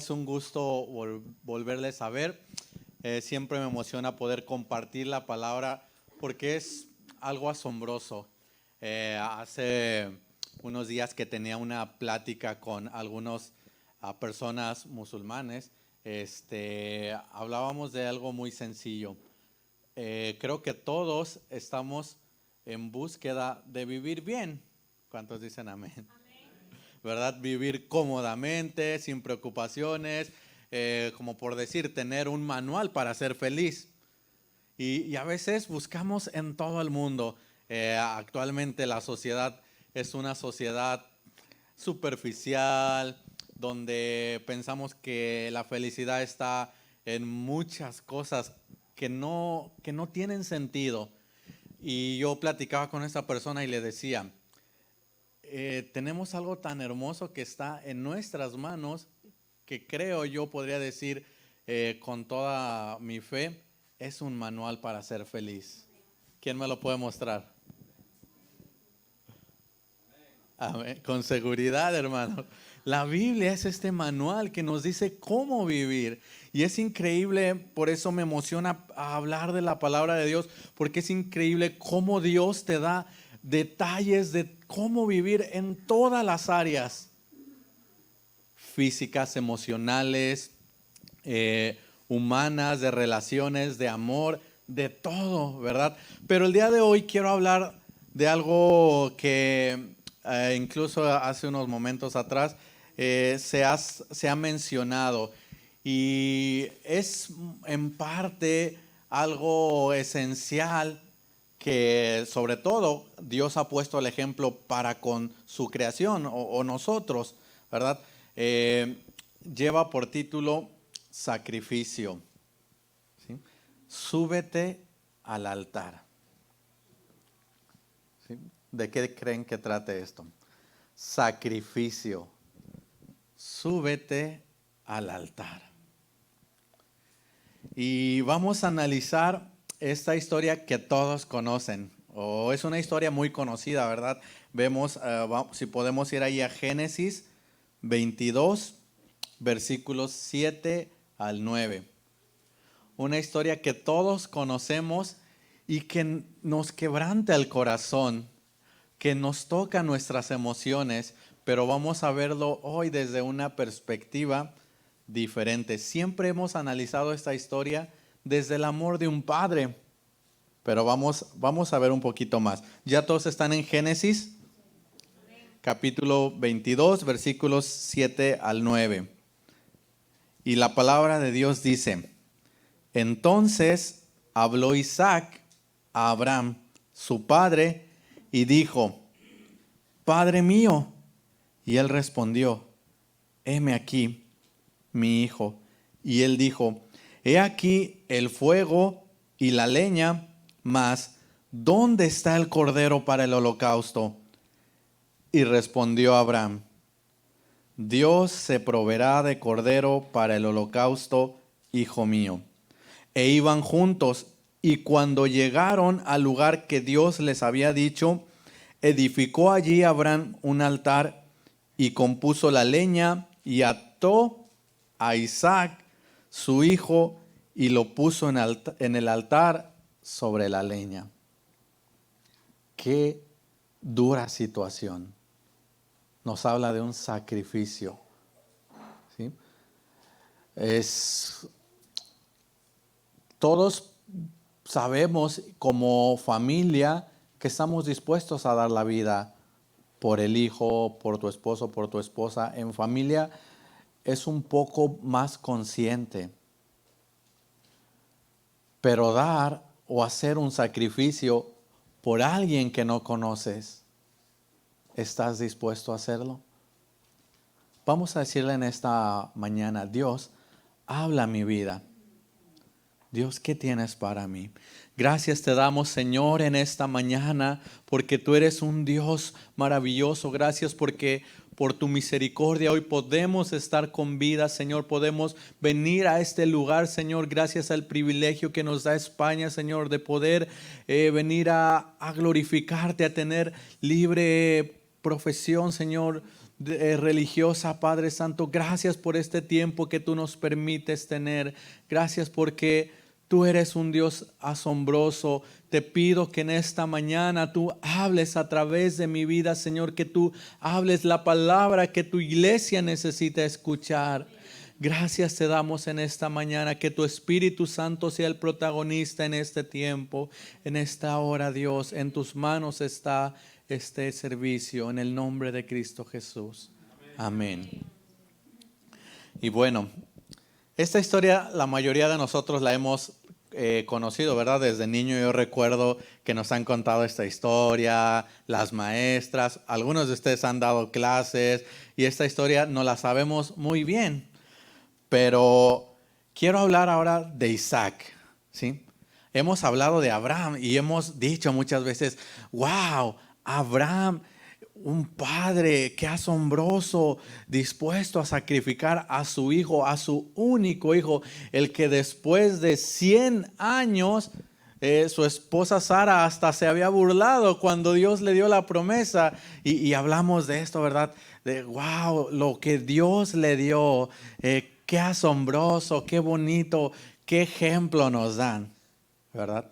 es un gusto volverles a ver. Siempre me emociona poder compartir la palabra porque es algo asombroso. Hace unos días que tenía una plática con algunas personas musulmanes, hablábamos de algo muy sencillo. Creo que todos estamos en búsqueda de vivir bien. ¿Cuántos dicen amén? ¿Verdad? Vivir cómodamente, sin preocupaciones, como por decir, tener un manual para ser feliz. Y a veces buscamos en todo el mundo. Actualmente la sociedad es una sociedad superficial, donde pensamos que la felicidad está en muchas cosas que no tienen sentido. Y yo platicaba con esta persona y le decía, tenemos algo tan hermoso que está en nuestras manos, que creo yo podría decir con toda mi fe, es un manual para ser feliz. ¿Quién me lo puede mostrar? Amén. Con seguridad, hermano. La Biblia es este manual que nos dice cómo vivir. Y es increíble, por eso me emociona hablar de la palabra de Dios, porque es increíble cómo Dios te da detalles de cómo vivir en todas las áreas físicas, emocionales, humanas, de relaciones, de amor, de todo, ¿verdad? Pero el día de hoy quiero hablar de algo que incluso hace unos momentos atrás se ha mencionado, y es en parte algo esencial que sobre todo Dios ha puesto el ejemplo para con su creación o nosotros, ¿verdad? Lleva por título sacrificio. ¿Sí? Súbete al altar. ¿Sí? ¿De qué creen que trate esto? Sacrificio. Súbete al altar. Y vamos a analizar esta historia que todos conocen, o es una historia muy conocida, ¿verdad? Vemos, si podemos ir ahí a Génesis 22, versículos 7 al 9. Una historia que todos conocemos y que nos quebranta el corazón, que nos toca nuestras emociones, pero vamos a verlo hoy desde una perspectiva diferente. Siempre hemos analizado esta historia desde el amor de un padre, pero vamos a ver un poquito más. ¿Ya todos están en Génesis? Capítulo 22, versículos 7 al 9. Y la palabra de Dios dice: entonces habló Isaac a Abraham, su padre, y dijo: Padre mío. Y él respondió: heme aquí, mi hijo. Y él dijo: he aquí el fuego y la leña, mas ¿dónde está el cordero para el holocausto? Y respondió Abraham: Dios se proveerá de cordero para el holocausto, hijo mío. E iban juntos, y cuando llegaron al lugar que Dios les había dicho, edificó allí Abraham un altar y compuso la leña y ató a Isaac, su hijo, y lo puso en el altar sobre la leña. Qué dura situación. Nos habla de un sacrificio. ¿Sí? Todos sabemos como familia que estamos dispuestos a dar la vida por el hijo, por tu esposo, por tu esposa. En familia es un poco más consciente. Pero dar o hacer un sacrificio por alguien que no conoces, ¿estás dispuesto a hacerlo? Vamos a decirle en esta mañana: Dios, habla mi vida. Dios, ¿qué tienes para mí? Gracias te damos, Señor, en esta mañana, porque tú eres un Dios maravilloso. Gracias porque por tu misericordia hoy podemos estar con vida, Señor. Podemos venir a este lugar, Señor, gracias al privilegio que nos da España, Señor, de poder venir a glorificarte, a tener libre profesión, Señor, religiosa, Padre Santo. Gracias por este tiempo que tú nos permites tener. Gracias porque tú eres un Dios asombroso. Te pido que en esta mañana tú hables a través de mi vida, Señor, que tú hables la palabra que tu iglesia necesita escuchar. Gracias te damos en esta mañana, que tu Espíritu Santo sea el protagonista en este tiempo, en esta hora, Dios. En tus manos está este servicio, en el nombre de Cristo Jesús. Amén. Y bueno, esta historia la mayoría de nosotros la hemos conocido, ¿verdad? Desde niño yo recuerdo que nos han contado esta historia, las maestras, algunos de ustedes han dado clases y esta historia no la sabemos muy bien. Pero quiero hablar ahora de Isaac, ¿sí? Hemos hablado de Abraham y hemos dicho muchas veces, wow, Abraham, un padre, qué asombroso, dispuesto a sacrificar a su hijo, a su único hijo, el que después de 100 años, su esposa Sara hasta se había burlado cuando Dios le dio la promesa. Y hablamos de esto, ¿verdad? De wow, lo que Dios le dio, qué asombroso, qué bonito, qué ejemplo nos dan, ¿verdad?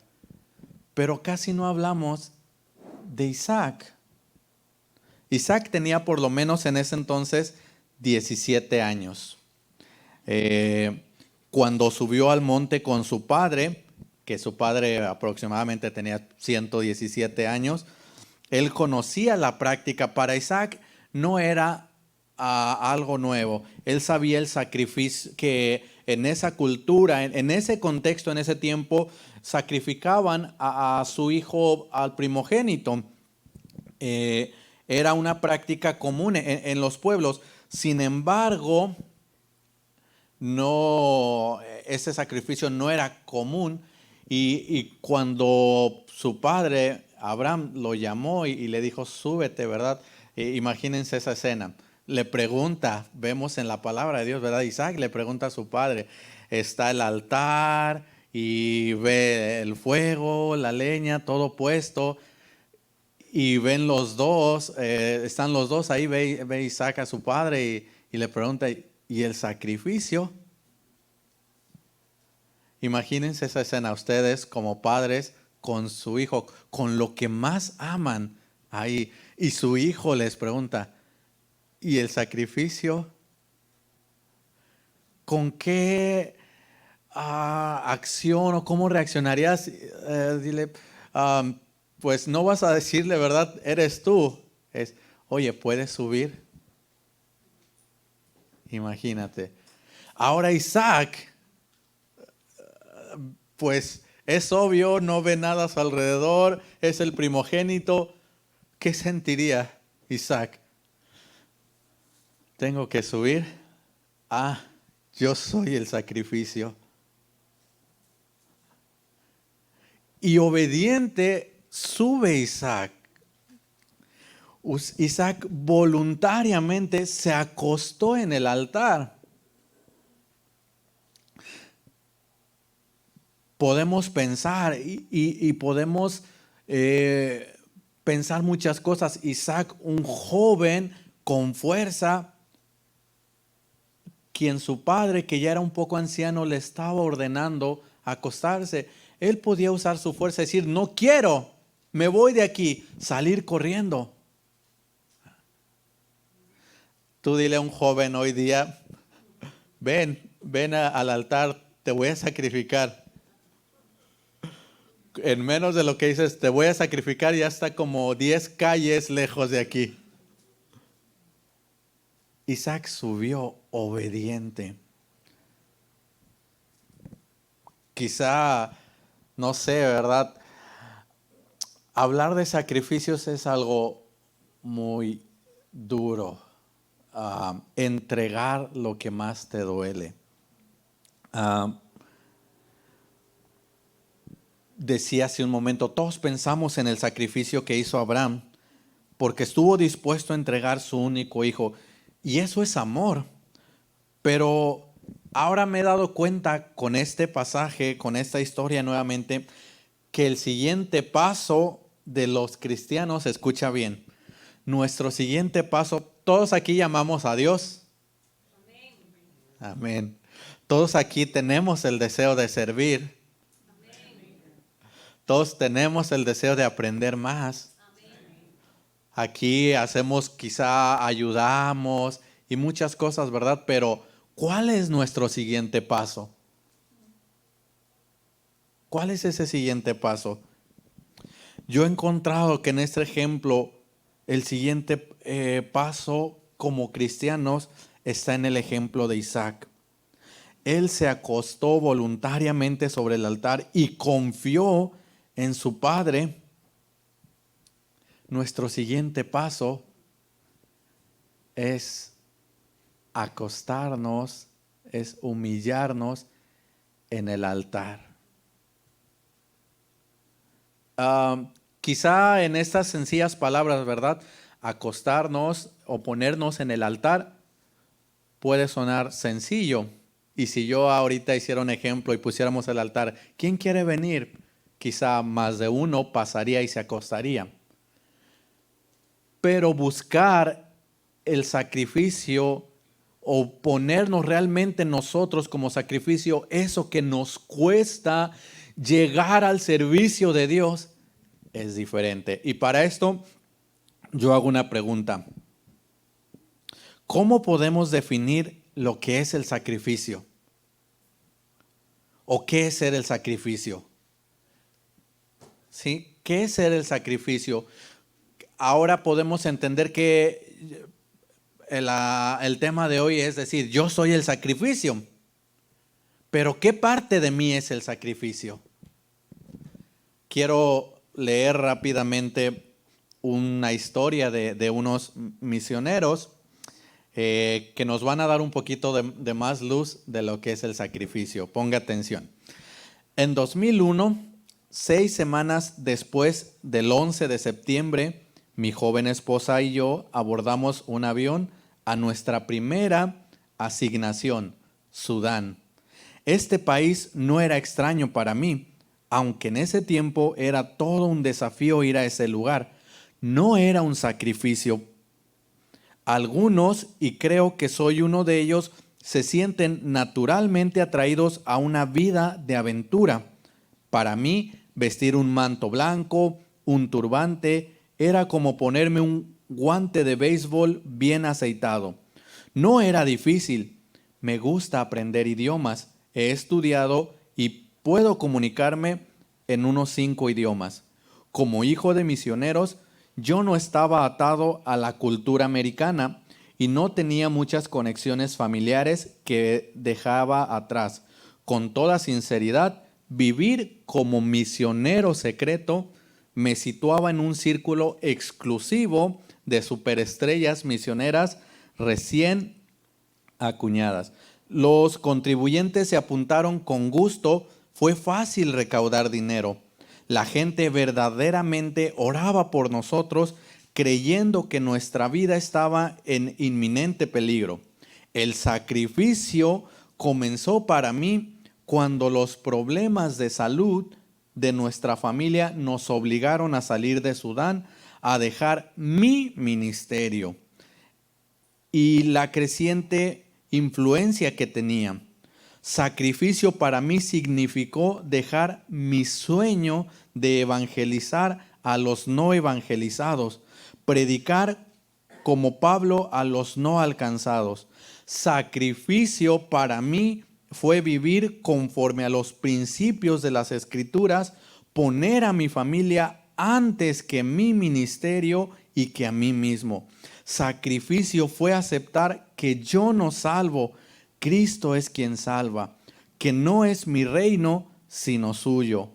Pero casi no hablamos de Isaac. Isaac tenía por lo menos en ese entonces 17 años. Cuando subió al monte con su padre, que su padre aproximadamente tenía 117 años, él conocía la práctica. Para Isaac no era algo nuevo. Él sabía el sacrificio que en esa cultura, en ese contexto, en ese tiempo, sacrificaban a su hijo, al primogénito. Era una práctica común en los pueblos. Sin embargo, no, ese sacrificio no era común. Y cuando su padre, Abraham, lo llamó y le dijo, súbete, ¿verdad? Imagínense esa escena. Le pregunta, vemos en la palabra de Dios, ¿verdad? Isaac le pregunta a su padre, está el altar y ve el fuego, la leña, todo puesto. Y ven los dos, están los dos ahí, ve Isaac a su padre y le pregunta, ¿y el sacrificio? Imagínense esa escena, ustedes como padres con su hijo, con lo que más aman ahí. Y su hijo les pregunta, ¿y el sacrificio? ¿Con qué acción o cómo reaccionarías? Dile, pues no vas a decirle, ¿verdad? Eres tú. Es, oye, ¿puedes subir? Imagínate. Ahora Isaac, pues es obvio, no ve nada a su alrededor, es el primogénito. ¿Qué sentiría Isaac? Tengo que subir. Yo soy el sacrificio. Y obediente sube Isaac. Isaac voluntariamente se acostó en el altar. Podemos pensar y podemos pensar muchas cosas. Isaac, un joven con fuerza, quien su padre, que ya era un poco anciano, le estaba ordenando acostarse. Él podía usar su fuerza y decir, no quiero, me voy de aquí, salir corriendo. Tú dile a un joven hoy día, ven al altar, te voy a sacrificar. En menos de lo que dices, te voy a sacrificar, ya está como 10 calles lejos de aquí. Isaac subió obediente. Quizá, no sé, ¿verdad? Hablar de sacrificios es algo muy duro. Entregar lo que más te duele. Decía hace un momento, todos pensamos en el sacrificio que hizo Abraham, porque estuvo dispuesto a entregar su único hijo. Y eso es amor. Pero ahora me he dado cuenta con este pasaje, con esta historia nuevamente, que el siguiente paso de los cristianos, escucha bien, nuestro siguiente paso, todos aquí llamamos a Dios. Amén. Todos aquí tenemos el deseo de servir. Todos tenemos el deseo de aprender más. Aquí hacemos, quizá ayudamos y muchas cosas, ¿verdad? Pero ¿cuál es nuestro siguiente paso? ¿Cuál es ese siguiente paso? Yo he encontrado que en este ejemplo el siguiente paso como cristianos está en el ejemplo de Isaac. Él se acostó voluntariamente sobre el altar y confió en su padre. Nuestro siguiente paso es acostarnos, es humillarnos en el altar. Quizá en estas sencillas palabras, ¿verdad? Acostarnos o ponernos en el altar puede sonar sencillo. Y si yo ahorita hiciera un ejemplo y pusiéramos el altar, ¿quién quiere venir? Quizá más de uno pasaría y se acostaría. Pero buscar el sacrificio o ponernos realmente nosotros como sacrificio, eso que nos cuesta llegar al servicio de Dios, es diferente. Y para esto yo hago una pregunta. ¿Cómo podemos definir lo que es el sacrificio? ¿O qué es ser el sacrificio? ¿Sí? ¿Qué es ser el sacrificio? Ahora podemos entender que el tema de hoy es decir, yo soy el sacrificio. Pero ¿qué parte de mí es el sacrificio? Quiero leer rápidamente una historia de unos misioneros que nos van a dar un poquito de más luz de lo que es el sacrificio. Ponga atención. En 2001, 6 semanas después del 11 de septiembre, mi joven esposa y yo abordamos un avión a nuestra primera asignación, Sudán. Este país no era extraño para mí, aunque en ese tiempo era todo un desafío ir a ese lugar. No era un sacrificio. Algunos, y creo que soy uno de ellos, se sienten naturalmente atraídos a una vida de aventura. Para mí, vestir un manto blanco, un turbante, era como ponerme un guante de béisbol bien aceitado. No era difícil. Me gusta aprender idiomas. He estudiado y puedo comunicarme en unos 5 idiomas. Como hijo de misioneros, yo no estaba atado a la cultura americana y no tenía muchas conexiones familiares que dejaba atrás. Con toda sinceridad, vivir como misionero secreto me situaba en un círculo exclusivo de superestrellas misioneras recién acuñadas. Los contribuyentes se apuntaron con gusto, fue fácil recaudar dinero. La gente verdaderamente oraba por nosotros, creyendo que nuestra vida estaba en inminente peligro. El sacrificio comenzó para mí cuando los problemas de salud de nuestra familia nos obligaron a salir de Sudán, a dejar mi ministerio y la creciente influencia que tenía. Sacrificio para mí significó dejar mi sueño de evangelizar a los no evangelizados, predicar como Pablo a los no alcanzados. Sacrificio para mí fue vivir conforme a los principios de las Escrituras, poner a mi familia antes que mi ministerio y que a mí mismo. Sacrificio fue aceptar que yo no salvo, Cristo es quien salva, que no es mi reino sino suyo,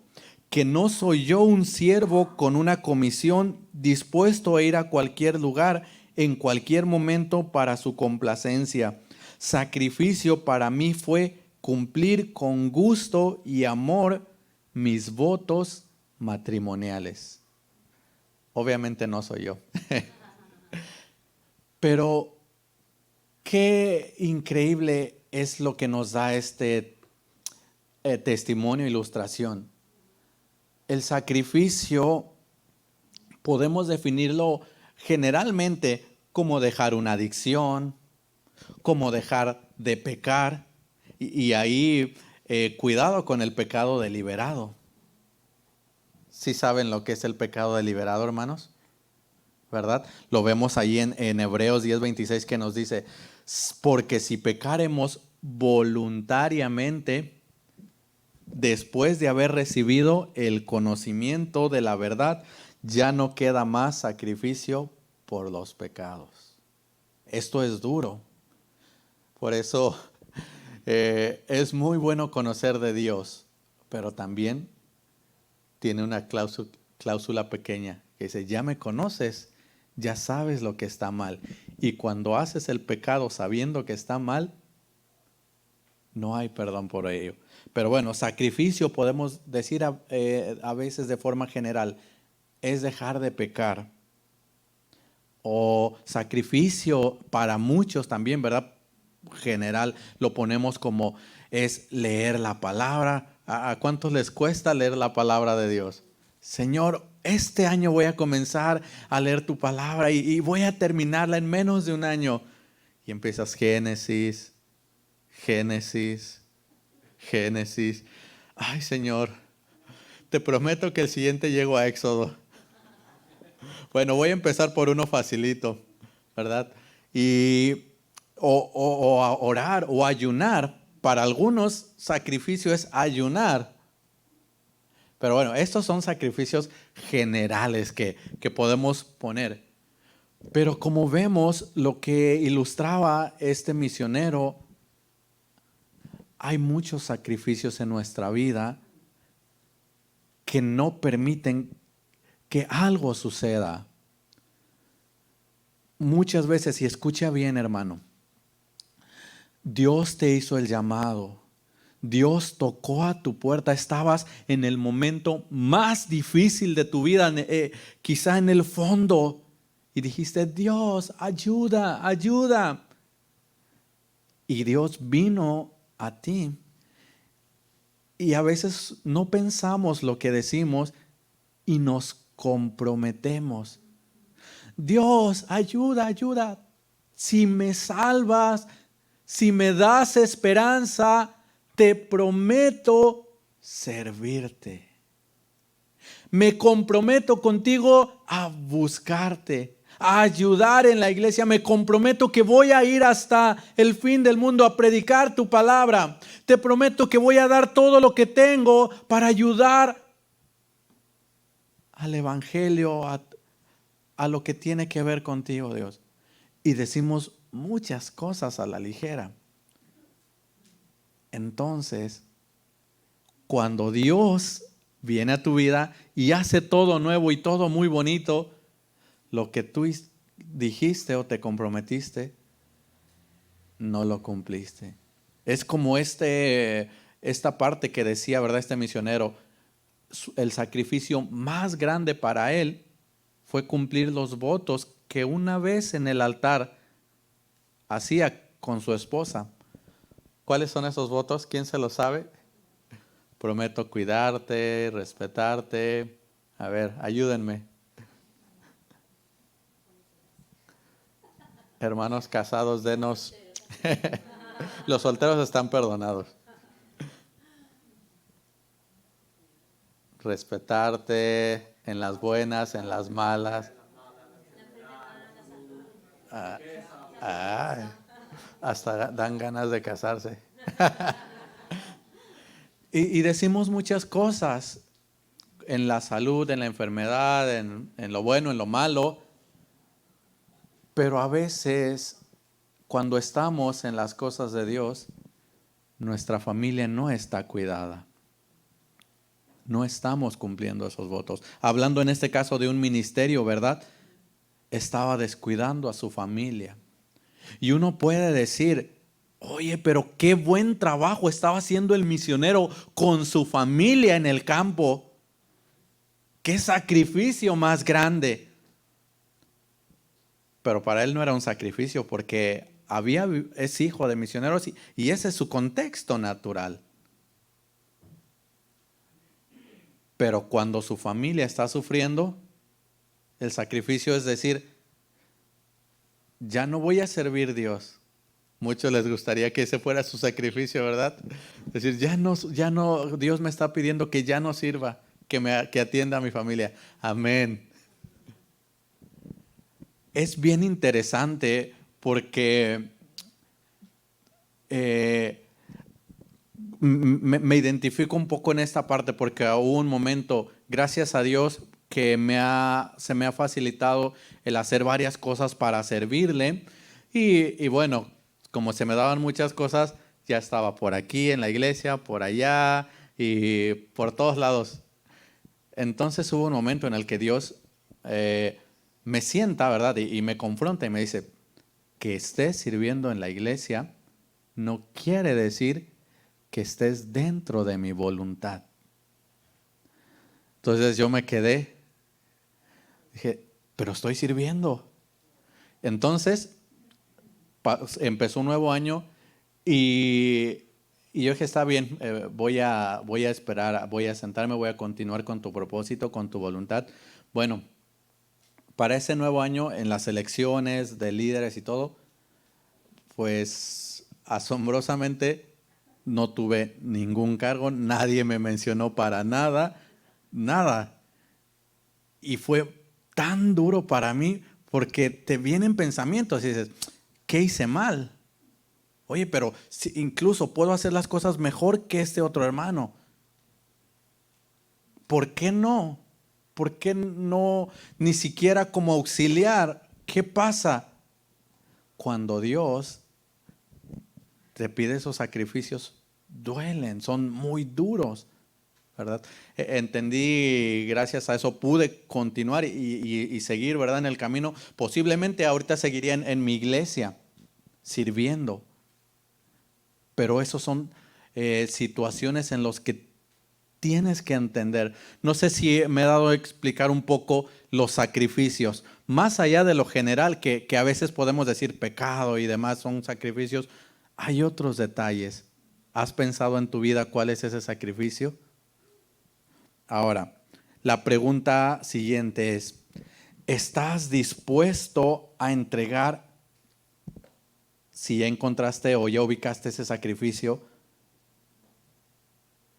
que no soy yo un siervo con una comisión dispuesto a ir a cualquier lugar en cualquier momento para su complacencia. Sacrificio para mí fue cumplir con gusto y amor mis votos matrimoniales. Obviamente no soy yo. Pero qué increíble es lo que nos da este testimonio, ilustración. El sacrificio podemos definirlo Generalmente, como dejar una adicción, como dejar de pecar. Y ahí, cuidado con el pecado deliberado. ¿Sí saben lo que es el pecado deliberado, hermanos? ¿Verdad? Lo vemos ahí en Hebreos 10:26 que nos dice, porque si pecaremos voluntariamente, después de haber recibido el conocimiento de la verdad, ya no queda más sacrificio por los pecados. Esto es duro. Por eso es muy bueno conocer de Dios, pero también tiene una cláusula pequeña que dice, ya me conoces, ya sabes lo que está mal. Y cuando haces el pecado sabiendo que está mal, no hay perdón por ello. Pero bueno, sacrificio podemos decir a veces de forma general, es dejar de pecar. O sacrificio para muchos también, ¿verdad? General lo ponemos como es leer la palabra. ¿A cuántos les cuesta leer la palabra de Dios? Señor, este año voy a comenzar a leer tu palabra y voy a terminarla en menos de un año. Y empiezas Génesis, Génesis, Génesis. Ay, Señor, te prometo que el siguiente llego a Éxodo. Bueno, voy a empezar por uno facilito, ¿verdad? Y o a orar o ayunar. Para algunos, sacrificio es ayunar. Pero bueno, estos son sacrificios generales que podemos poner. Pero como vemos lo que ilustraba este misionero, hay muchos sacrificios en nuestra vida que no permiten que algo suceda. Muchas veces, y escucha bien, hermano, Dios te hizo el llamado. Dios tocó a tu puerta. Estabas en el momento más difícil de tu vida, quizá en el fondo. Y dijiste, Dios, ayuda, ayuda. Y Dios vino a ti. Y a veces no pensamos lo que decimos y nos comprometemos. Dios, ayuda, ayuda. Si me salvas, si me das esperanza, te prometo servirte. Me comprometo contigo a buscarte, a ayudar en la iglesia. Me comprometo que voy a ir hasta el fin del mundo a predicar tu palabra. Te prometo que voy a dar todo lo que tengo para ayudar al evangelio, a lo que tiene que ver contigo, Dios. Y decimos muchas cosas a la ligera. Entonces, cuando Dios viene a tu vida y hace todo nuevo y todo muy bonito, lo que tú dijiste o te comprometiste, no lo cumpliste. Es como esta parte que decía, ¿verdad? Este misionero, el sacrificio más grande para él fue cumplir los votos que una vez en el altar hacía con su esposa. ¿Cuáles son esos votos? ¿Quién se los sabe? Prometo cuidarte, respetarte. A ver, ayúdenme. Hermanos casados, denos. Los solteros están perdonados. Respetarte en las buenas, en las malas. Ay, hasta dan ganas de casarse. Y decimos muchas cosas en la salud, en la enfermedad, en lo bueno, en lo malo. Pero a veces, cuando estamos en las cosas de Dios, nuestra familia no está cuidada. No estamos cumpliendo esos votos. Hablando en este caso de un ministerio, ¿verdad? Estaba descuidando a su familia. Y uno puede decir, oye, pero qué buen trabajo estaba haciendo el misionero con su familia en el campo. Qué sacrificio más grande. Pero para él no era un sacrificio porque es hijo de misioneros y ese es su contexto natural. Pero cuando su familia está sufriendo, el sacrificio es decir, ya no voy a servir a Dios. Muchos les gustaría que ese fuera su sacrificio, ¿verdad? Es decir, ya no, Dios me está pidiendo que ya no sirva, que atienda a mi familia. Amén. Es bien interesante porque eh, me identifico un poco en esta parte porque hubo un momento, gracias a Dios, que se me ha facilitado el hacer varias cosas para servirle. Y bueno, como se me daban muchas cosas, ya estaba por aquí en la iglesia, por allá y por todos lados. Entonces hubo un momento en el que Dios me sienta, ¿verdad? Y me confronta y me dice, que estés sirviendo en la iglesia no quiere decir que estés dentro de mi voluntad. Entonces yo me quedé, dije, pero estoy sirviendo. Entonces empezó un nuevo año y yo dije, está bien, voy a esperar, voy a sentarme, voy a continuar con tu propósito, con tu voluntad. Bueno, para ese nuevo año, en las elecciones de líderes y todo, pues asombrosamente no tuve ningún cargo, nadie me mencionó para nada, nada. Y fue tan duro para mí porque te vienen pensamientos y dices, ¿qué hice mal? Oye, pero si incluso puedo hacer las cosas mejor que este otro hermano. ¿Por qué no? ¿Por qué no ni siquiera como auxiliar? ¿Qué pasa cuando Dios te pide esos sacrificios? Duelen, son muy duros, ¿verdad? Entendí, gracias a eso pude continuar y seguir, ¿verdad? En el camino. Posiblemente ahorita seguiría en mi iglesia sirviendo, pero esos son situaciones en las que tienes que entender. No sé si me he dado a explicar un poco los sacrificios, más allá de lo general que a veces podemos decir pecado y demás son sacrificios, hay otros detalles. ¿Has pensado en tu vida cuál es ese sacrificio? Ahora, la pregunta siguiente es, ¿estás dispuesto a entregar, si ya encontraste o ya ubicaste ese sacrificio,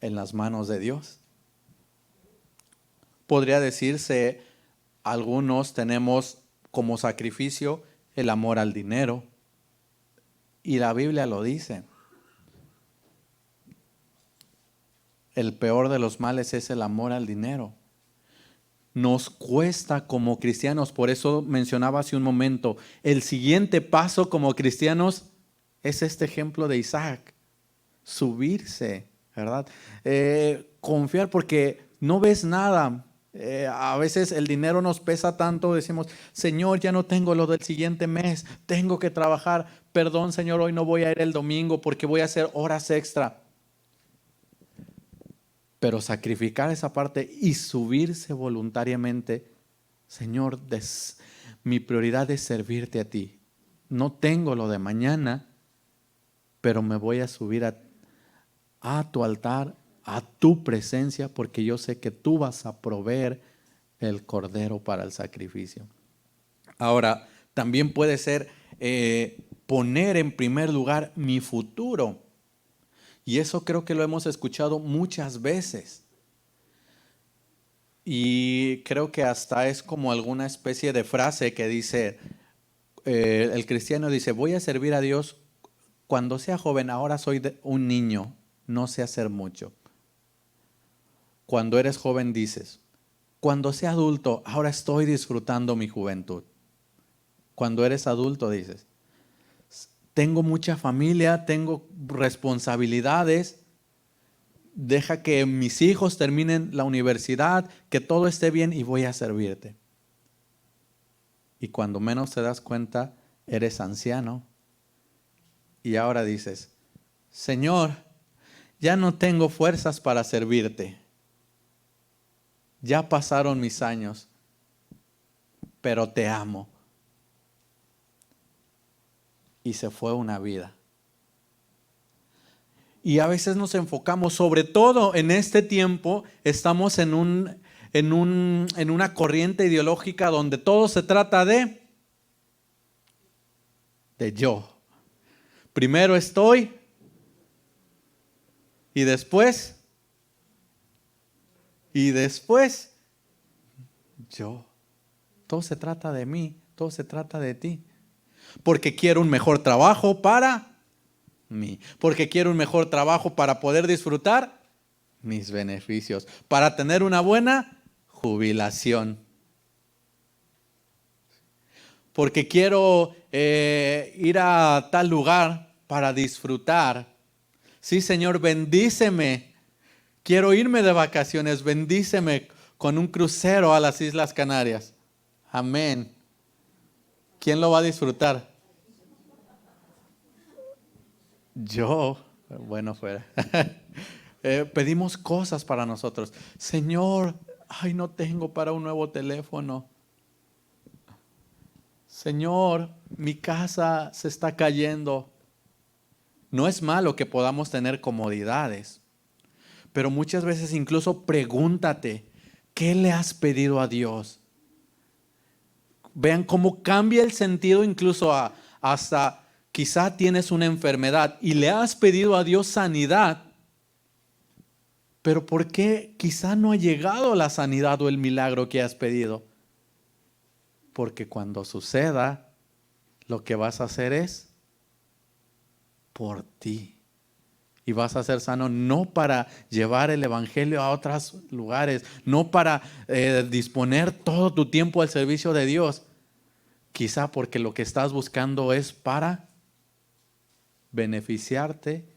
en las manos de Dios? Podría decirse, algunos tenemos como sacrificio el amor al dinero, y la Biblia lo dice. El peor de los males es el amor al dinero. Nos cuesta como cristianos, por eso mencionaba hace un momento, el siguiente paso como cristianos es este ejemplo de Isaac, subirse, ¿verdad? Confiar porque no ves nada. A veces el dinero nos pesa tanto, decimos, Señor, ya no tengo lo del siguiente mes, tengo que trabajar, perdón Señor, hoy no voy a ir el domingo porque voy a hacer horas extra. Pero sacrificar esa parte y subirse voluntariamente, Señor, mi prioridad es servirte a ti. No tengo lo de mañana, pero me voy a subir a tu altar, a tu presencia, porque yo sé que tú vas a proveer el cordero para el sacrificio. Ahora, también puede ser poner en primer lugar mi futuro. Y eso creo que lo hemos escuchado muchas veces. Y creo que hasta es como alguna especie de frase que dice, el cristiano dice, voy a servir a Dios cuando sea joven, ahora soy un niño, no sé hacer mucho. Cuando eres joven dices, cuando sea adulto, ahora estoy disfrutando mi juventud. Cuando eres adulto dices, tengo mucha familia, tengo responsabilidades, deja que mis hijos terminen la universidad, que todo esté bien y voy a servirte. Y cuando menos te das cuenta, eres anciano. Y ahora dices, Señor, ya no tengo fuerzas para servirte. Ya pasaron mis años, pero te amo. Y se fue una vida. Y a veces nos enfocamos, sobre todo en este tiempo, estamos en una corriente ideológica donde todo se trata de de yo. Primero estoy y después yo. Todo se trata de mí, todo se trata de ti. Porque quiero un mejor trabajo para mí. Porque quiero un mejor trabajo para poder disfrutar mis beneficios. Para tener una buena jubilación. Porque quiero ir a tal lugar para disfrutar. Sí, Señor, bendíceme. Quiero irme de vacaciones, bendíceme con un crucero a las Islas Canarias. Amén. ¿Quién lo va a disfrutar? Yo. Bueno, fuera. Pedimos cosas para nosotros. Señor, ay, no tengo para un nuevo teléfono. Señor, mi casa se está cayendo. No es malo que podamos tener comodidades, pero muchas veces incluso pregúntate, ¿qué le has pedido a Dios? Vean cómo cambia el sentido incluso hasta quizá tienes una enfermedad y le has pedido a Dios sanidad, pero ¿por qué quizá no ha llegado la sanidad o el milagro que has pedido? Porque cuando suceda, lo que vas a hacer es por ti. Y vas a ser sano no para llevar el evangelio a otros lugares, no para disponer todo tu tiempo al servicio de Dios. Quizá porque lo que estás buscando es para beneficiarte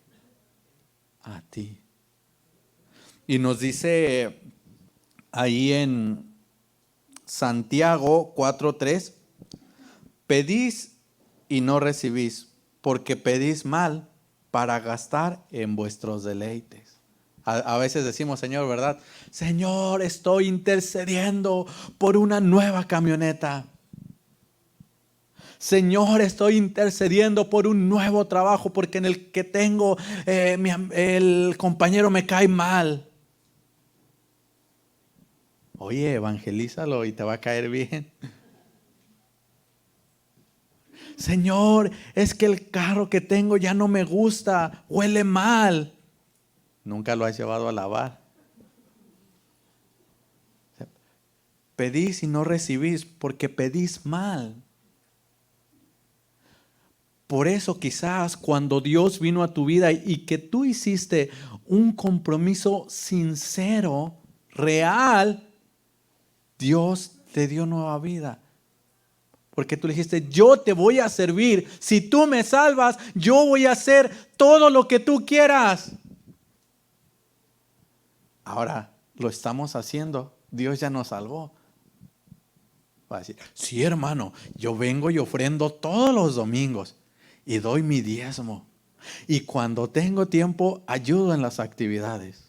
a ti. Y nos dice ahí en Santiago 4:3, pedís y no recibís, porque pedís mal para gastar en vuestros deleites. A veces decimos, Señor, ¿verdad? Señor, estoy intercediendo por una nueva camioneta. Señor, estoy intercediendo por un nuevo trabajo porque en el que tengo el compañero me cae mal. Oye, evangelízalo y te va a caer bien. Señor, es que el carro que tengo ya no me gusta, huele mal. Nunca lo has llevado a lavar. Pedís y no recibís porque pedís mal. Por eso quizás cuando Dios vino a tu vida y que tú hiciste un compromiso sincero, real, Dios te dio nueva vida. Porque tú le dijiste, yo te voy a servir. Si tú me salvas, yo voy a hacer todo lo que tú quieras. Ahora lo estamos haciendo. Dios ya nos salvó. Va a decir, sí, hermano, yo vengo y ofrendo todos los domingos y doy mi diezmo. Y cuando tengo tiempo, ayudo en las actividades.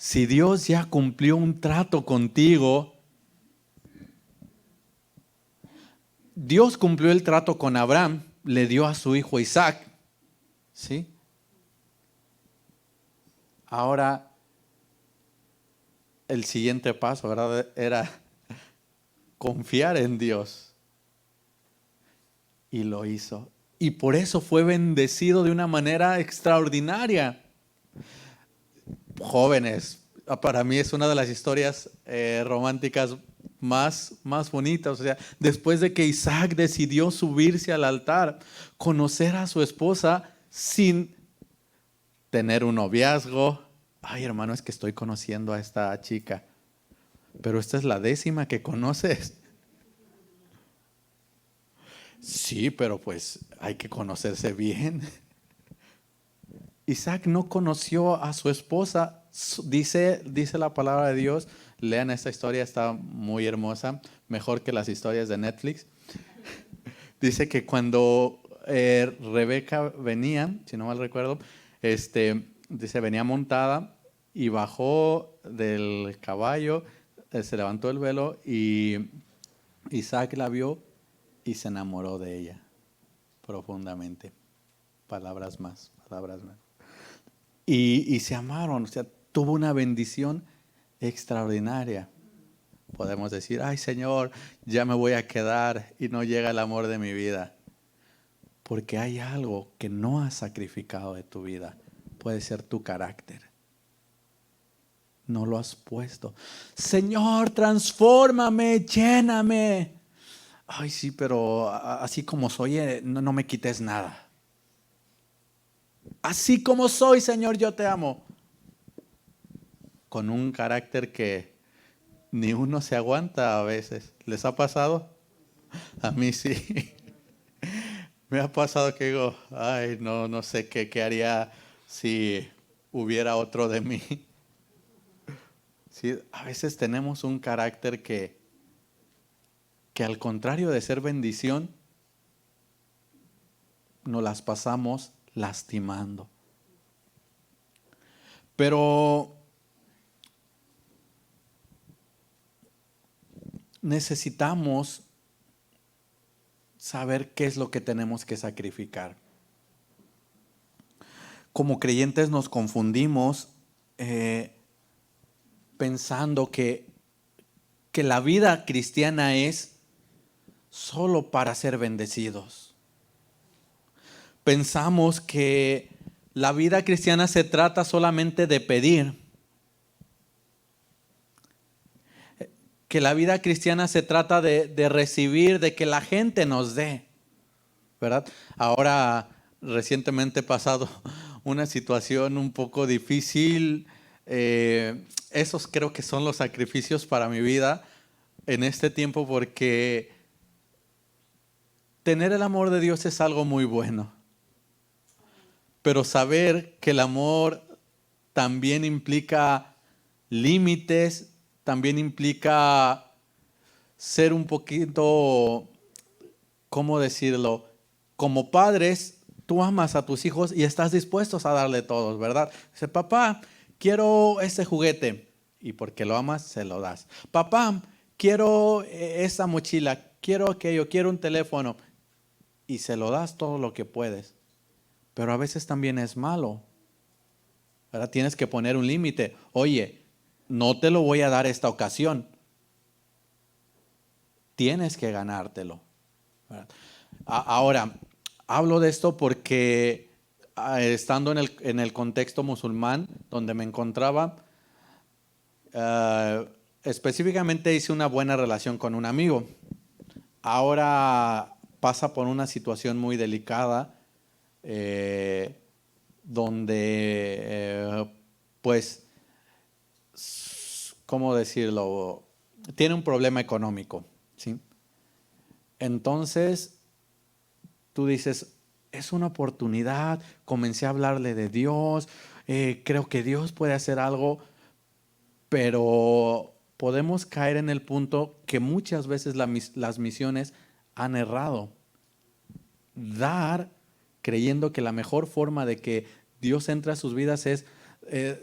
Si Dios ya cumplió un trato contigo, Dios cumplió el trato con Abraham, le dio a su hijo Isaac, ¿sí? Ahora, el siguiente paso, ¿verdad? Era confiar en Dios. Y lo hizo. Y por eso fue bendecido de una manera extraordinaria. Jóvenes, para mí es una de las historias románticas más bonitas. O sea, después de que Isaac decidió subirse al altar, conocer a su esposa sin tener un noviazgo. Ay, hermano, es que estoy conociendo a esta chica, pero esta es la 10ª que conoces. Sí, pero pues hay que conocerse bien. Isaac no conoció a su esposa. Dice la palabra de Dios. Lean esta historia, está muy hermosa. Mejor que las historias de Netflix. Dice que cuando Rebeca venía, si no mal recuerdo, dice, venía montada y bajó del caballo, se levantó el velo y Isaac la vio y se enamoró de ella profundamente. Palabras más, palabras más. Y se amaron, o sea, tuvo una bendición extraordinaria. podemos decir, ay Señor, ya me voy a quedar y no llega el amor de mi vida. Porque hay algo que no has sacrificado de tu vida. Puede ser tu carácter. No lo has puesto. Señor, transfórmame, lléname. Ay, sí, pero así como soy, no me quites nada. Así como soy, Señor, yo te amo. Con un carácter que ni uno se aguanta a veces. ¿Les ha pasado? A mí sí. Me ha pasado que digo, ay, no sé qué haría si hubiera otro de mí. Sí, a veces tenemos un carácter que al contrario de ser bendición, nos las pasamos lastimando. Pero necesitamos saber qué es lo que tenemos que sacrificar. Como creyentes nos confundimos pensando que la vida cristiana es solo para ser bendecidos. Pensamos que la vida cristiana se trata solamente de pedir. Que la vida cristiana se trata de recibir, de que la gente nos dé, ¿verdad? Ahora, recientemente he pasado una situación un poco difícil. Esos creo que son los sacrificios para mi vida en este tiempo, porque tener el amor de Dios es algo muy bueno. Pero saber que el amor también implica límites, también implica ser un poquito, ¿cómo decirlo? Como padres, tú amas a tus hijos y estás dispuestos a darle todo, ¿verdad? Dice, papá, quiero ese juguete. Y porque lo amas, se lo das. Papá, quiero esa mochila, quiero aquello, quiero un teléfono. Y se lo das todo lo que puedes. Pero a veces también es malo, ¿verdad? Tienes que poner un límite. Oye, no te lo voy a dar esta ocasión. Tienes que ganártelo, ¿verdad? Ahora, hablo de esto porque estando en el contexto musulmán donde me encontraba, específicamente hice una buena relación con un amigo. Ahora pasa por una situación muy delicada, donde pues, ¿cómo decirlo? Tiene un problema económico, ¿sí? Entonces, tú dices, es una oportunidad, comencé a hablarle de Dios, creo que Dios puede hacer algo, pero podemos caer en el punto que muchas veces las misiones han errado. Dar creyendo que la mejor forma de que Dios entre a sus vidas es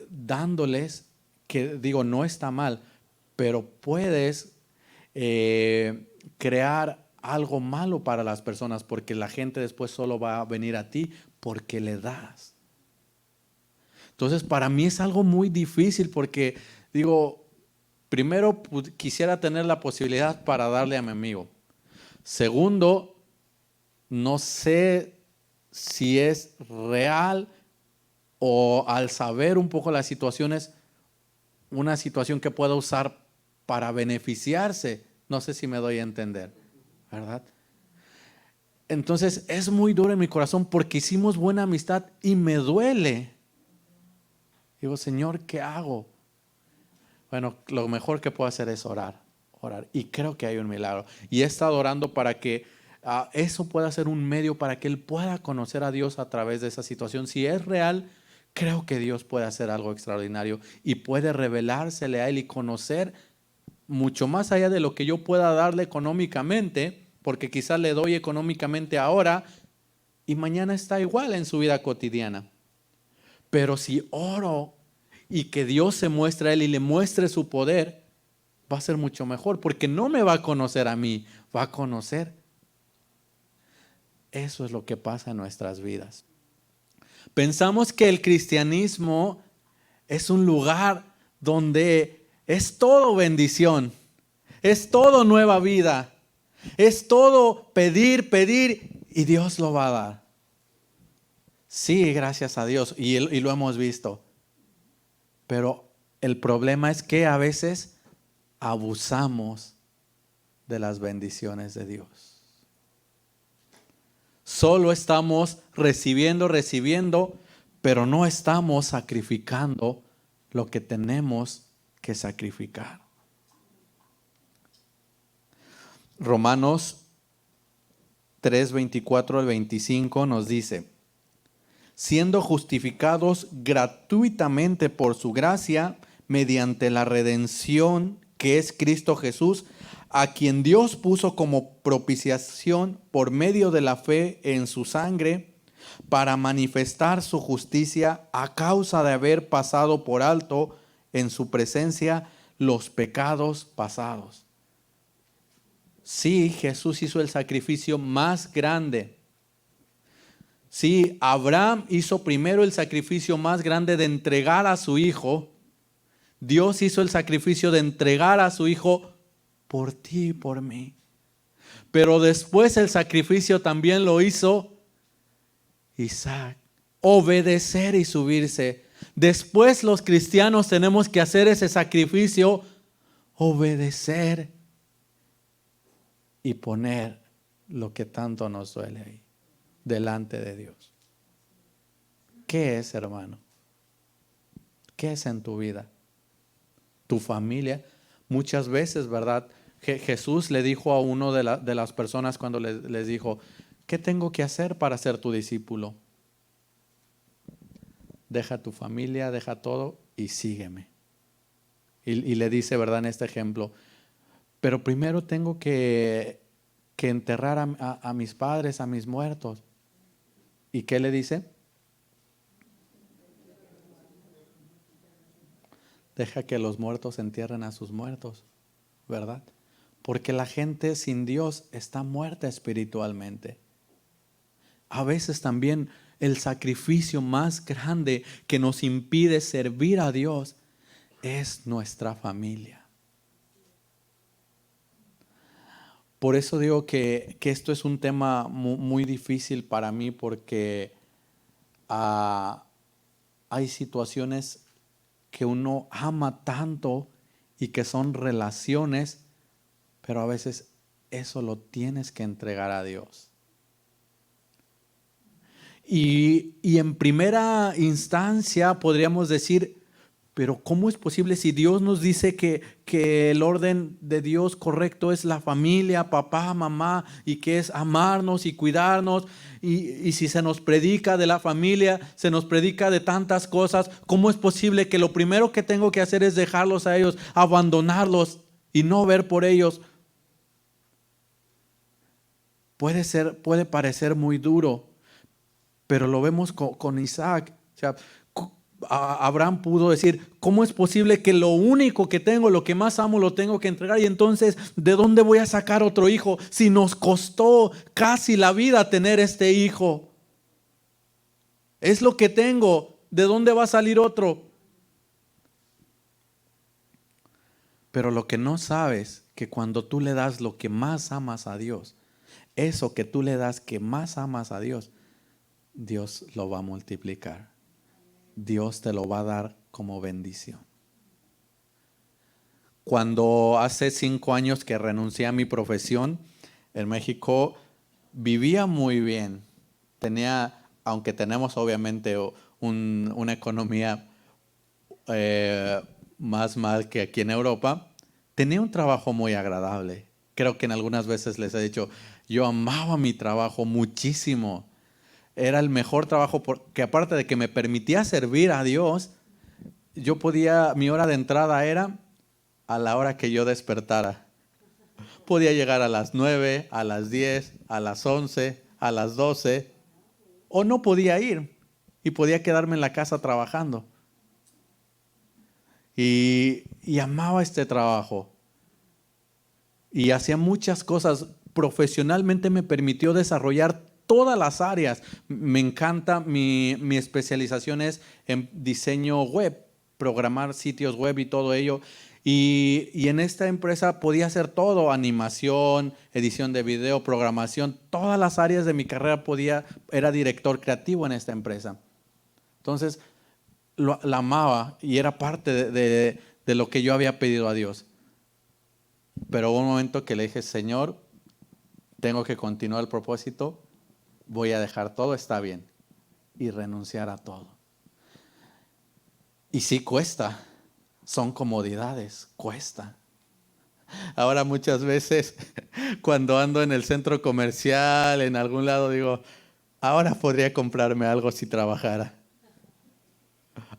dándoles, que digo, no está mal, pero puedes crear algo malo para las personas, porque la gente después solo va a venir a ti porque le das. Entonces, para mí es algo muy difícil, porque digo, primero quisiera tener la posibilidad para darle a mi amigo. Segundo, no sé si es real, o al saber un poco las situaciones, una situación que pueda usar para beneficiarse. No sé si me doy a entender, ¿verdad? Entonces es muy duro en mi corazón porque hicimos buena amistad y me duele. Digo, Señor, ¿qué hago? Bueno, lo mejor que puedo hacer es orar. Y creo que hay un milagro. Y he estado orando para que eso pueda ser un medio para que él pueda conocer a Dios a través de esa situación. Si es real, creo que Dios puede hacer algo extraordinario y puede revelársele a él y conocer mucho más allá de lo que yo pueda darle económicamente, porque quizás le doy económicamente ahora y mañana está igual en su vida cotidiana. Pero si oro y que Dios se muestre a él y le muestre su poder, va a ser mucho mejor, porque no me va a conocer a mí, va a conocer. Eso es lo que pasa en nuestras vidas. Pensamos que el cristianismo es un lugar donde es todo bendición. Es todo nueva vida. Es todo pedir, pedir y Dios lo va a dar. Sí, gracias a Dios y lo hemos visto. Pero el problema es que a veces abusamos de las bendiciones de Dios. Solo estamos recibiendo, pero no estamos sacrificando lo que tenemos que sacrificar. Romanos 3, 24 al 25 nos dice: siendo justificados gratuitamente por su gracia, mediante la redención que es Cristo Jesús, a quien Dios puso como propiciación por medio de la fe en su sangre, para manifestar su justicia a causa de haber pasado por alto en su presencia los pecados pasados. Sí, Jesús hizo el sacrificio más grande. Sí, Abraham hizo primero el sacrificio más grande de entregar a su hijo. Dios hizo el sacrificio de entregar a su hijo por ti y por mí. Pero después el sacrificio también lo hizo Isaac. Obedecer y subirse. Después los cristianos tenemos que hacer ese sacrificio, obedecer y poner lo que tanto nos duele ahí, delante de Dios. ¿Qué es, hermano? ¿Qué es en tu vida? Tu familia. Muchas veces, ¿verdad? Jesús le dijo a uno de las personas cuando les dijo: ¿qué tengo que hacer para ser tu discípulo? Deja tu familia, deja todo y sígueme. Y le dice, ¿verdad? En este ejemplo: pero primero tengo que enterrar a mis padres, a mis muertos. ¿Y qué le dice? Deja que los muertos entierren a sus muertos, ¿verdad? Porque la gente sin Dios está muerta espiritualmente. A veces también el sacrificio más grande que nos impide servir a Dios es nuestra familia. Por eso digo que esto es un tema muy difícil para mí, porque hay situaciones que uno ama tanto y que son relaciones, pero a veces eso lo tienes que entregar a Dios. Y en primera instancia podríamos decir: pero ¿cómo es posible si Dios nos dice que el orden de Dios correcto es la familia, papá, mamá, y que es amarnos y cuidarnos? Y si se nos predica de la familia, se nos predica de tantas cosas, ¿cómo es posible que lo primero que tengo que hacer es dejarlos a ellos, abandonarlos y no ver por ellos? Puede parecer muy duro, pero lo vemos con Isaac. O sea, Abraham pudo decir: ¿cómo es posible que lo único que tengo, lo que más amo, lo tengo que entregar? Y entonces, ¿de dónde voy a sacar otro hijo si nos costó casi la vida tener este hijo? Es lo que tengo. ¿De dónde va a salir otro? Pero lo que no sabes, que cuando tú le das lo que más amas a Dios, eso que tú le das que más amas a Dios, Dios lo va a multiplicar. Dios te lo va a dar como bendición. Cuando hace 5 años que renuncié a mi profesión en México, vivía muy bien. Aunque tenemos obviamente una economía más mal que aquí en Europa, tenía un trabajo muy agradable. Creo que en algunas veces les he dicho, yo amaba mi trabajo muchísimo. Era el mejor trabajo porque, aparte de que me permitía servir a Dios, mi hora de entrada era a la hora que yo despertara. Podía llegar a las 9, a las 10, a las 11, a las 12, o no podía ir y podía quedarme en la casa trabajando. Y amaba este trabajo. Y hacía muchas cosas. Profesionalmente me permitió desarrollar todas las áreas. Me encanta, mi especialización es en diseño web, programar sitios web y todo ello. Y en esta empresa podía hacer todo: animación, edición de video, programación, todas las áreas de mi carrera era director creativo en esta empresa. Entonces, la amaba y era parte de lo que yo había pedido a Dios. Pero hubo un momento que le dije: Señor, tengo que continuar el propósito, voy a dejar todo, está bien, y renunciar a todo. Y sí cuesta, son comodidades, cuesta. Ahora muchas veces cuando ando en el centro comercial, en algún lado, digo: ahora podría comprarme algo si trabajara.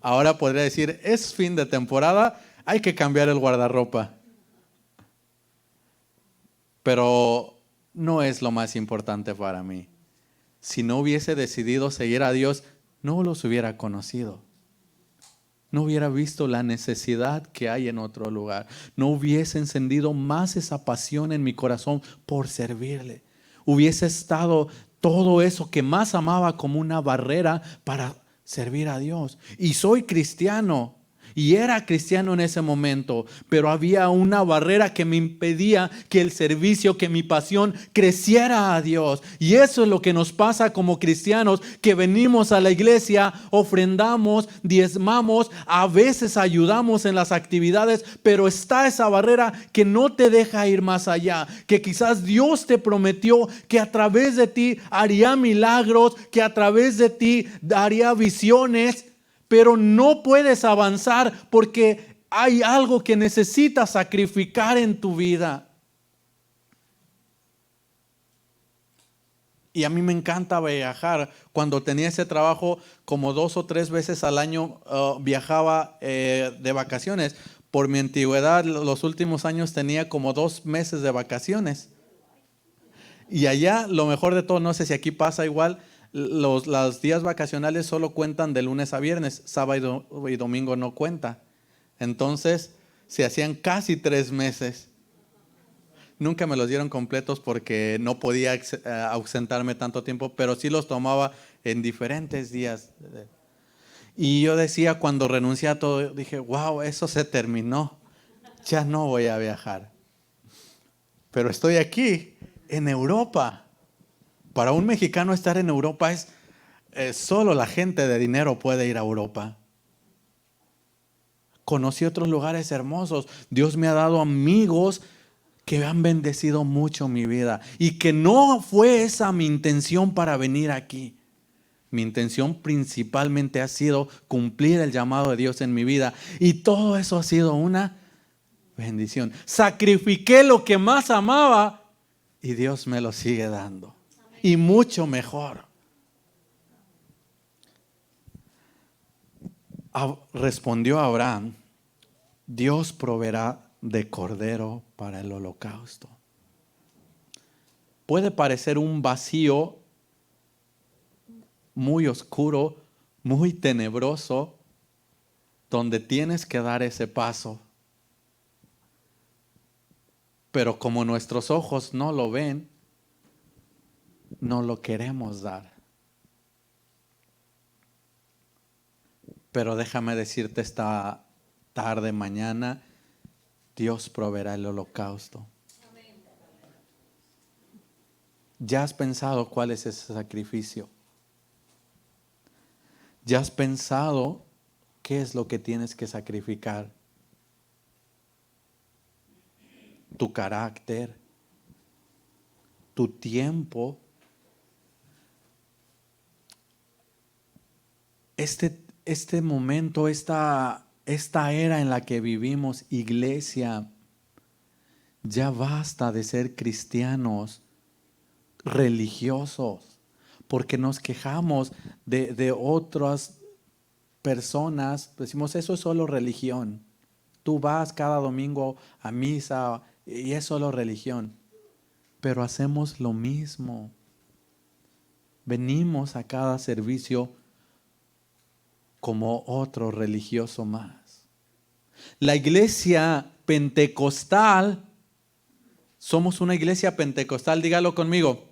Ahora podría decir: es fin de temporada, hay que cambiar el guardarropa. Pero no es lo más importante para mí. Si no hubiese decidido seguir a Dios, no los hubiera conocido. No hubiera visto la necesidad que hay en otro lugar. No hubiese encendido más esa pasión en mi corazón por servirle. Hubiese estado todo eso que más amaba como una barrera para servir a Dios. Y soy cristiano. Y era cristiano en ese momento, pero había una barrera que me impedía que el servicio, que mi pasión creciera a Dios. Y eso es lo que nos pasa como cristianos, que venimos a la iglesia, ofrendamos, diezmamos, a veces ayudamos en las actividades, pero está esa barrera que no te deja ir más allá. Que quizás Dios te prometió que a través de ti haría milagros, que a través de ti daría visiones, pero no puedes avanzar porque hay algo que necesitas sacrificar en tu vida. Y a mí me encanta viajar. Cuando tenía ese trabajo, como 2 o 3 veces al año viajaba de vacaciones. Por mi antigüedad, los últimos años tenía como 2 meses de vacaciones. Y allá, lo mejor de todo, no sé si aquí pasa igual, los días vacacionales solo cuentan de lunes a viernes, sábado y domingo no cuenta. Entonces se hacían casi 3 meses. Nunca me los dieron completos porque no podía ausentarme tanto tiempo, pero sí los tomaba en diferentes días. Y yo decía, cuando renuncié a todo, dije: wow, eso se terminó, ya no voy a viajar. Pero estoy aquí, en Europa. Para un mexicano estar en Europa es solo la gente de dinero puede ir a Europa. Conocí otros lugares hermosos. Dios me ha dado amigos que han bendecido mucho mi vida. Y que no fue esa mi intención para venir aquí. Mi intención principalmente ha sido cumplir el llamado de Dios en mi vida. Y todo eso ha sido una bendición. Sacrifiqué lo que más amaba y Dios me lo sigue dando. Y mucho mejor. Respondió Abraham: Dios proveerá de cordero para el holocausto. Puede parecer un vacío muy oscuro, muy tenebroso, donde tienes que dar ese paso. Pero como nuestros ojos no lo ven, no lo queremos dar. Pero déjame decirte esta tarde, mañana, Dios proveerá el holocausto. ¿Ya has pensado cuál es ese sacrificio? ¿Ya has pensado qué es lo que tienes que sacrificar? Tu carácter, tu tiempo. Este momento, esta era en la que vivimos, iglesia, ya basta de ser cristianos religiosos, porque nos quejamos de otras personas. Decimos: eso es solo religión. Tú vas cada domingo a misa y es solo religión. Pero hacemos lo mismo. Venimos a cada servicio como otro religioso más. La iglesia pentecostal, somos una iglesia pentecostal, dígalo conmigo.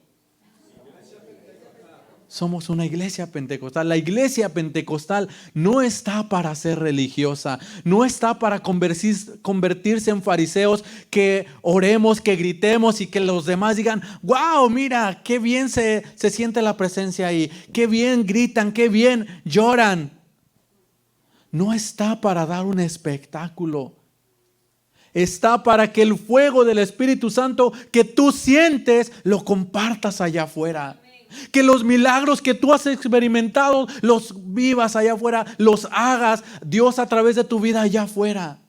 Somos una iglesia pentecostal. La iglesia pentecostal no está para ser religiosa, no está para convertirse en fariseos, que oremos, que gritemos y que los demás digan, wow, mira, qué bien se siente la presencia ahí, qué bien gritan, qué bien lloran. No está para dar un espectáculo. Está para que el fuego del Espíritu Santo que tú sientes lo compartas allá afuera. Que los milagros que tú has experimentado los vivas allá afuera, los hagas Dios a través de tu vida allá afuera.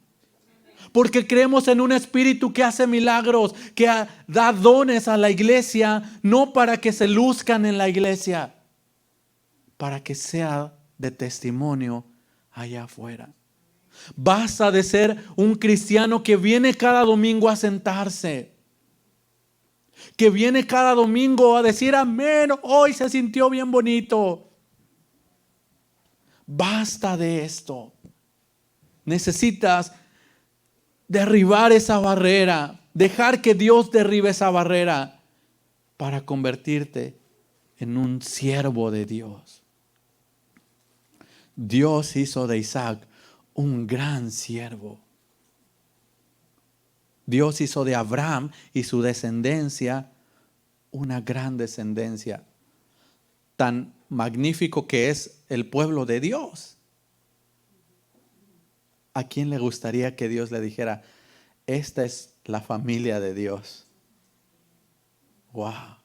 Porque creemos en un espíritu que hace milagros, que da dones a la iglesia, no para que se luzcan en la iglesia, para que sea de testimonio allá afuera. Basta de ser un cristiano que viene cada domingo a sentarse, que viene cada domingo a decir amén, hoy se sintió bien bonito. Basta de esto. Necesitas derribar esa barrera, dejar que Dios derribe esa barrera para convertirte en un siervo de Dios. Dios hizo de Isaac un gran siervo. Dios hizo de Abraham y su descendencia una gran descendencia. Tan magnífico que es el pueblo de Dios. ¿A quién le gustaría que Dios le dijera, esta es la familia de Dios? Wow.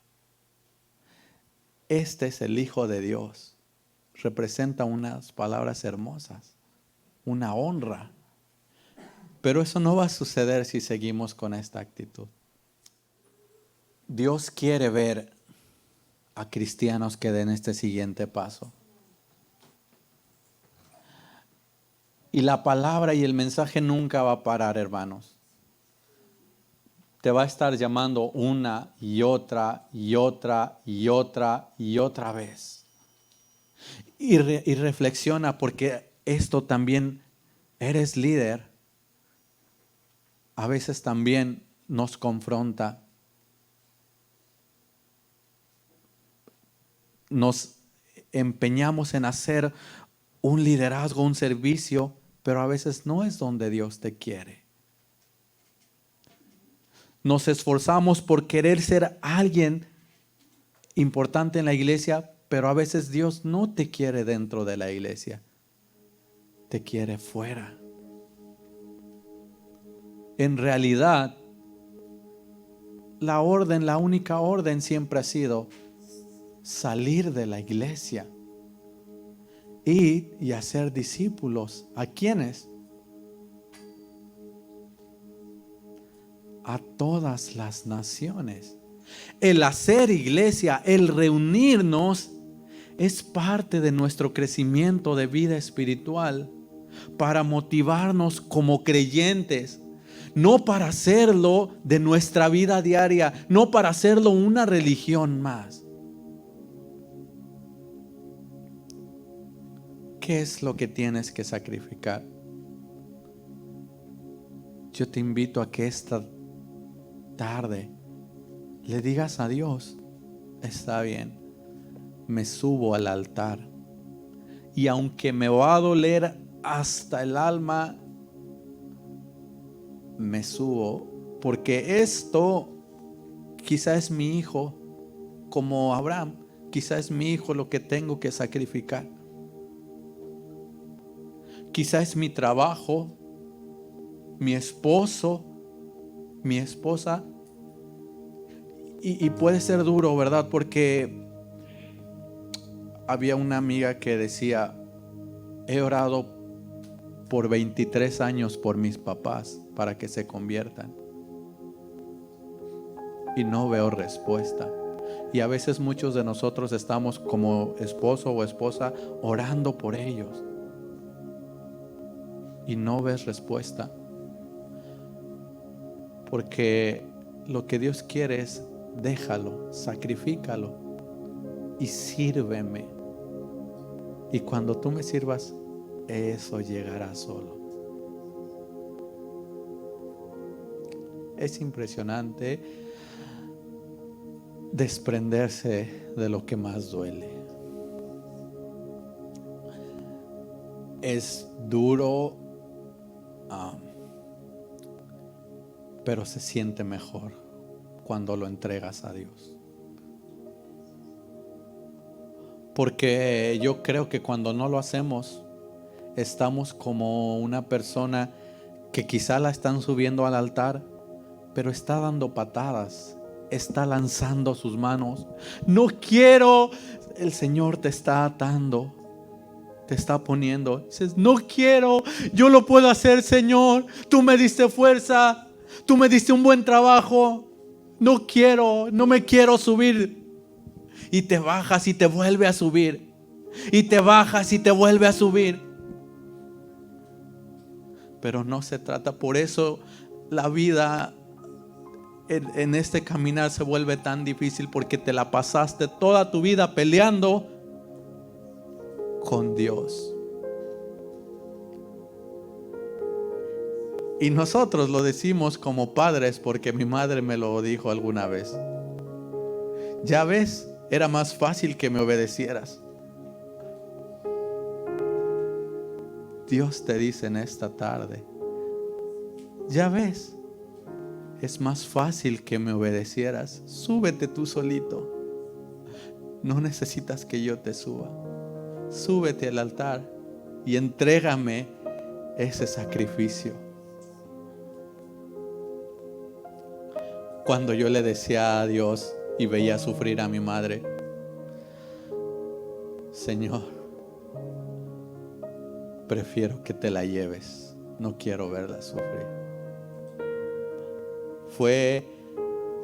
Este es el Hijo de Dios. Representa unas palabras hermosas, una honra. Pero eso no va a suceder si seguimos con esta actitud. Dios quiere ver a cristianos que den este siguiente paso. Y la palabra y el mensaje nunca va a parar, hermanos. Te va a estar llamando una y otra y otra y otra y otra vez. Y reflexiona, porque esto también, eres líder, a veces también nos confronta. Nos empeñamos en hacer un liderazgo, un servicio, pero a veces no es donde Dios te quiere. Nos esforzamos por querer ser alguien importante en la iglesia, pero a veces Dios no te quiere dentro de la iglesia, te quiere fuera. En realidad, la única orden siempre ha sido salir de la iglesia, ir y hacer discípulos. ¿A quiénes? A todas las naciones. El hacer iglesia, el reunirnos, es parte de nuestro crecimiento de vida espiritual, para motivarnos como creyentes, no para hacerlo de nuestra vida diaria, no para hacerlo una religión más. ¿Qué es lo que tienes que sacrificar? Yo te invito a que esta tarde le digas a Dios, está bien, me subo al altar, y aunque me va a doler hasta el alma, me subo, porque esto quizá es mi hijo, como Abraham, quizá es mi hijo lo que tengo que sacrificar. Quizá es mi trabajo, mi esposo, mi esposa. Y puede ser duro, ¿verdad? Porque había una amiga que decía, he orado por 23 años por mis papás para que se conviertan, y no veo respuesta. Y a veces muchos de nosotros estamos como esposo o esposa orando por ellos y no ves respuesta, porque lo que Dios quiere es, déjalo, sacrifícalo y sírveme, y cuando tú me sirvas, eso llegará solo. Es impresionante desprenderse de lo que más duele. Es duro, pero se siente mejor cuando lo entregas a Dios. Porque yo creo que cuando no lo hacemos, estamos como una persona que quizá la están subiendo al altar, pero está dando patadas, está lanzando sus manos. No quiero. El Señor te está atando, te está poniendo. Dices, no quiero, yo lo puedo hacer, Señor. Tú me diste fuerza, tú me diste un buen trabajo. No quiero, no me quiero subir. Y te bajas y te vuelve a subir. Y te bajas y te vuelve a subir. Pero no se trata. Por eso la vida en este caminar se vuelve tan difícil, porque te la pasaste toda tu vida peleando con Dios. Y nosotros lo decimos como padres, porque mi madre me lo dijo alguna vez. Ya ves, era más fácil que me obedecieras. Dios te dice en esta tarde, ya ves, es más fácil que me obedecieras. Súbete tú solito. No necesitas que yo te suba. Súbete al altar y entrégame ese sacrificio. Cuando yo le decía a Dios y veía sufrir a mi madre, Señor, prefiero que te la lleves, no quiero verla sufrir. Fue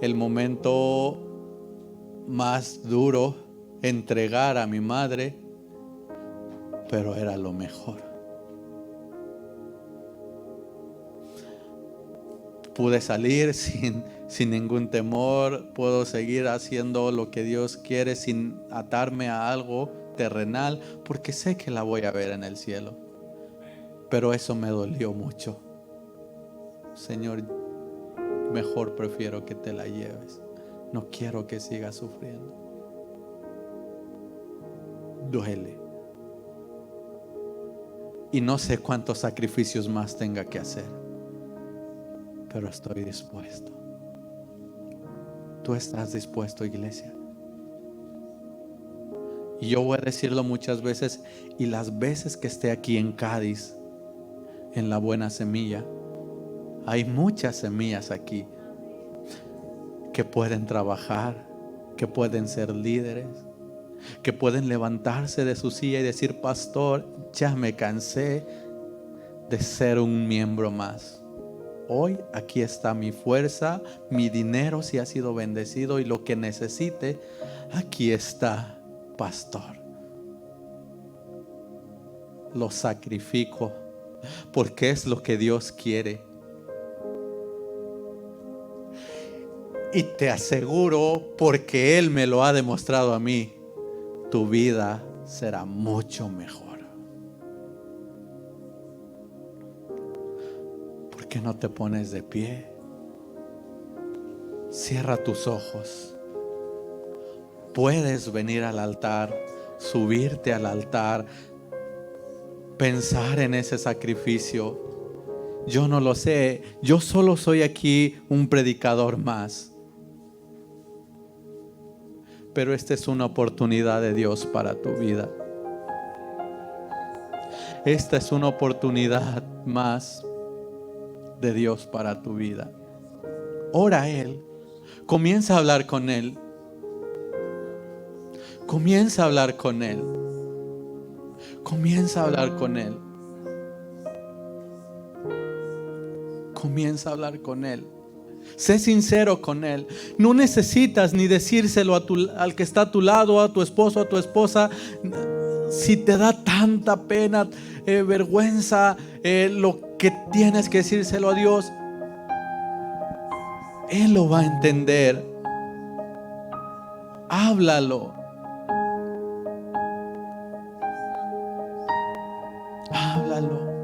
el momento más duro, entregar a mi madre, pero era lo mejor. Pude salir sin ningún temor, puedo seguir haciendo lo que Dios quiere sin atarme a algo terrenal, porque sé que la voy a ver en el cielo. Pero eso me dolió mucho. Señor, mejor prefiero que te la lleves. No quiero que sigas sufriendo. Duele. Y no sé cuántos sacrificios más tenga que hacer, pero estoy dispuesto. ¿Tú estás dispuesto, iglesia? Y yo voy a decirlo muchas veces, y las veces que esté aquí en Cádiz, en la Buena Semilla, hay muchas semillas aquí que pueden trabajar, que pueden ser líderes, que pueden levantarse de su silla y decir, pastor, ya me cansé de ser un miembro más. Hoy aquí está mi fuerza, mi dinero si ha sido bendecido, y lo que necesite, aquí está, pastor. Lo sacrifico porque es lo que Dios quiere. Y te aseguro, porque Él me lo ha demostrado a mí, tu vida será mucho mejor. ¿Por qué no te pones de pie? Cierra tus ojos. Puedes venir al altar, subirte al altar, pensar en ese sacrificio. Yo no lo sé, yo solo soy aquí un predicador más. Pero esta es una oportunidad de Dios para tu vida. Esta es una oportunidad más de Dios para tu vida. Ora a Él. Comienza a hablar con Él. Comienza a hablar con Él. Comienza a hablar con Él. Comienza a hablar con Él. Sé sincero con Él. No necesitas ni decírselo al que está a tu lado, a tu esposo, a tu esposa. Si te da tanta pena, vergüenza, lo que tienes que decírselo a Dios, Él lo va a entender. Háblalo. Háblalo.